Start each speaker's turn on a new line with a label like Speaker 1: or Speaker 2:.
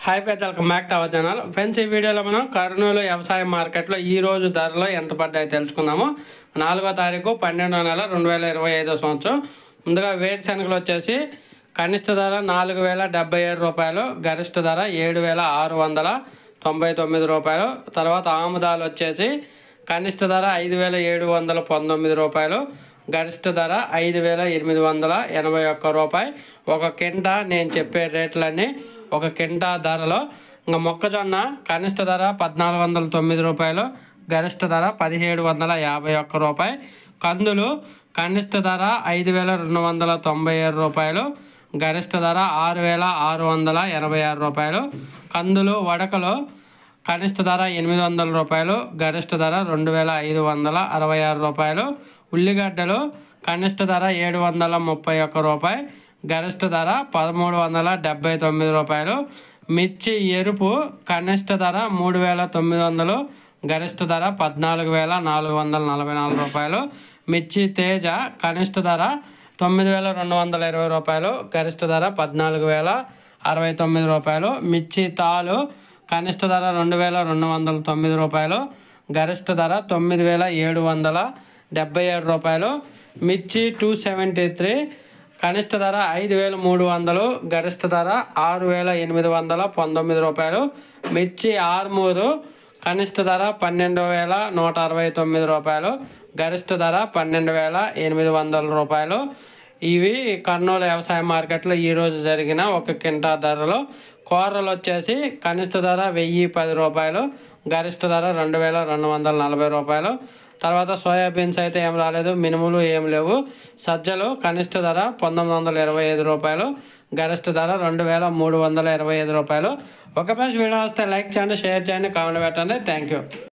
Speaker 1: Hi friends, welcome back to our channel. Friends, ఈ వీడియోలో మనం కర్నూలు వ్యవసాయ మార్కెట్లో ఈ రోజు ధరలు ఎంత పడ్డాయో తెలుసుకుందాము. 4వ తారీఖు 12వ నెల 2025 సంవత్సరం. ముందుగా వేరుశనగలు వచ్చేసి కనిష్ట ధర 4077 రూపాయలు, గరిష్ట ధర 7699 రూపాయలు. తర్వాత ఆముదాలు వచ్చేసి కనిష్ట ధర 5719 రూపాయలు, గరిష్ట ధర 5881 రూపాయి. ఒక కింటా నేను చెప్పే రేట్లన్నీ ఒక కింటా ధరలో. ఇంకా మొక్కజొన్న కనిష్ట ధర 1409 రూపాయలు, గరిష్ట ధర 1751 రూపాయి. కందులు కనిష్ట ధర 5297 రూపాయలు, గరిష్ట ధర 6686 రూపాయలు. కందులు వడకలు కనిష్ట ధర 800 రూపాయలు, గరిష్ట ధర 2566 రూపాయలు. ఉల్లిగడ్డలు కనిష్ట ధర 731 రూపాయి, గరిష్ట ధర 1379 రూపాయలు. మిర్చి ఎరుపు కనిష్ట ధర 3900, గరిష్ట ధర 14444 రూపాయలు. మిర్చి తేజ కనిష్ట ధర 9220 రూపాయలు, గరిష్ట ధర 14069 రూపాయలు. మిర్చి తాలు కనిష్ట ధర 2209 రూపాయలు, గరిష్ట ధర 9777 రూపాయలు. మిర్చి 273 కనిష్ట ధర 5300, గరిష్ట ధర 6819 రూపాయలు. మిర్చి ఆర్మూరు కనిష్ట ధర 12169 రూపాయలు, గరిష్ట ధర 12800 రూపాయలు. ఇవి కర్నూలు వ్యవసాయ మార్కెట్లో ఈరోజు జరిగిన ఒక కింటా ధరలు. కూరలు వచ్చేసి కనిష్ట ధర 1010 రూపాయలు, గరిష్ట ధర 2240 రూపాయలు. తర్వాత సోయాబీన్స్ అయితే ఏం రాలేదు, మినుములు ఏం లేవు. సజ్జలు కనిష్ట ధర 1925 రూపాయలు, గరిష్ట ధర 2325 రూపాయలు. ఒక పేజ్ వీడియో వస్తే లైక్ చేయండి, షేర్ చేయండి, కామెంట్ పెట్టండి. Thank you.